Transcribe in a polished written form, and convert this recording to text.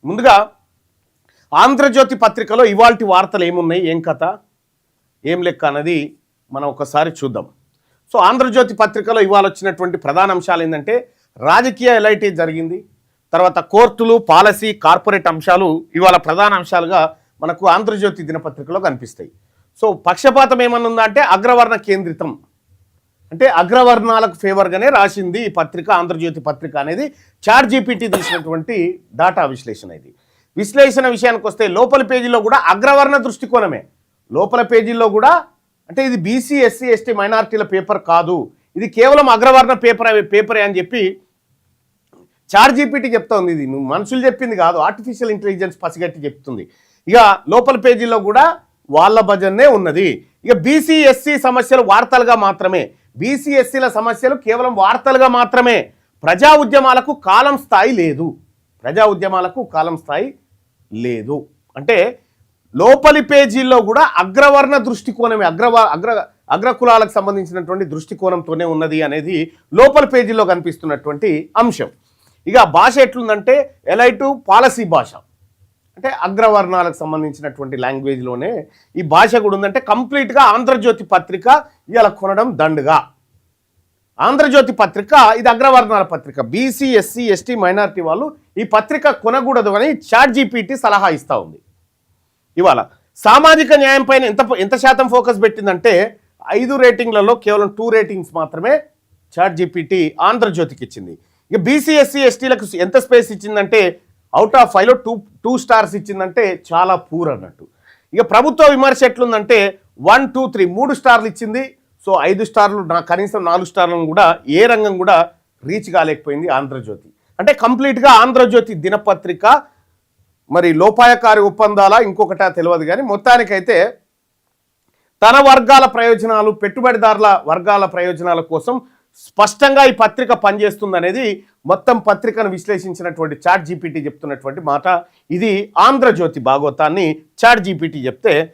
ముందుగా ఆంధ్రజ్యోతి పత్రికలో ఇవాల్టి వార్తలు ఏమున్నాయి, ఏం కథ, ఏం లెక్క అన్నది మనం ఒకసారి చూద్దాం. సో ఆంధ్రజ్యోతి పత్రికలో ఇవాళ వచ్చినటువంటి ప్రధాన అంశాలు ఏంటంటే రాజకీయ ఎలైటీ జరిగింది, తర్వాత కోర్టులు, పాలసీ, కార్పొరేట్ అంశాలు ఇవాళ ప్రధాన అంశాలుగా మనకు ఆంధ్రజ్యోతి దినపత్రికలో కనిపిస్తాయి. సో పక్షపాతం ఏమన్నా ఉందా అంటే అగ్రవర్ణ కేంద్రితం, అంటే అగ్రవర్ణాలకు ఫేవర్గానే రాసింది ఈ పత్రిక. ఆంధ్రజ్యోతి పత్రిక అనేది చాట్‌జీపీటీ తీసినటువంటి డాటా విశ్లేషణ. ఇది విశ్లేషణ విషయానికి వస్తే లోపల పేజీలో కూడా అగ్రవర్ణ దృష్టికోణమే. లోపల పేజీల్లో కూడా అంటే ఇది బీసీ, ఎస్సీ, ఎస్టీ, మైనారిటీల పేపర్ కాదు, ఇది కేవలం అగ్రవర్ణ పేపరే అని చెప్పి చాట్‌జీపీటీ చెప్తోంది. ఇది నువ్వు మనుషులు చెప్పింది కాదు, ఆర్టిఫిషియల్ ఇంటెలిజెన్స్ పసిగట్టి చెప్తుంది. ఇక లోపల పేజీలో కూడా వాళ్ళ భజనే ఉన్నది. ఇక బీసీ, ఎస్సీ సమస్యలు వార్తలుగా మాత్రమే, బీసీ, ఎస్సీల సమస్యలు కేవలం వార్తలుగా మాత్రమే. ప్రజా ఉద్యమాలకు కాలం స్థాయి లేదు, ప్రజా ఉద్యమాలకు కాలం స్థాయి లేదు. అంటే లోపలి పేజీల్లో కూడా అగ్రవర్ణ దృష్టికోణమే, అగ్రకులాలకు సంబంధించినటువంటి దృష్టికోణంతోనే ఉన్నది అనేది లోపల పేజీల్లో కనిపిస్తున్నటువంటి అంశం. ఇక భాష ఎట్లుందంటే ఎలైటు పాలసీ భాష, అంటే అగ్రవర్ణాలకు సంబంధించినటువంటి లాంగ్వేజ్లోనే ఈ భాష కూడా ఉందంటే కంప్లీట్గా ఆంధ్రజ్యోతి పత్రిక ఇలా కొనడం దండుగా. ఆంధ్రజ్యోతి పత్రిక ఇది అగ్రవర్ణాల పత్రిక, బీసీ, ఎస్సీ, ఎస్టీ, మైనారిటీ వాళ్ళు ఈ పత్రిక కొనకూడదు అని చాట్‌జీపీటీ సలహా ఇస్తూ ఉంది. ఇవాళ సామాజిక న్యాయం పైన ఎంత శాతం ఫోకస్ పెట్టిందంటే 5 రేటింగ్లలో కేవలం 2 రేటింగ్స్ మాత్రమే చాట్‌జీపీటీ ఆంధ్రజ్యోతికి ఇచ్చింది. ఇక బీసీ, ఎస్సీ, ఎస్టీలకు ఎంత స్పేస్ ఇచ్చిందంటే అవుట్ ఆఫ్ 5లో 2 స్టార్స్ ఇచ్చిందంటే చాలా పూర్ అన్నట్టు. ఇక ప్రభుత్వ విమర్శ ఎట్లుందంటే 1, 2, 3 3 స్టార్లు ఇచ్చింది. సో 5 స్టార్లు, కనీసం 4 స్టార్లను కూడా ఏ రంగం కూడా రీచ్ కాలేకపోయింది ఆంధ్రజ్యోతి. అంటే కంప్లీట్గా ఆంధ్రజ్యోతి దినపత్రిక మరి లోపాయకారి ఒప్పందాల ఇంకొకటా తెలియదు, కానీ మొత్తానికైతే తన వర్గాల ప్రయోజనాలు, పెట్టుబడిదారుల వర్గాల ప్రయోజనాల కోసం స్పష్టంగా ఈ పత్రిక పనిచేస్తుందనేది మొత్తం పత్రికను విశ్లేషించినటువంటి చాట్‌జీపీటీ చెప్తున్నటువంటి మాట. ఇది ఆంధ్రజ్యోతి భాగవతాన్ని చాట్‌జీపీటీ చెప్తే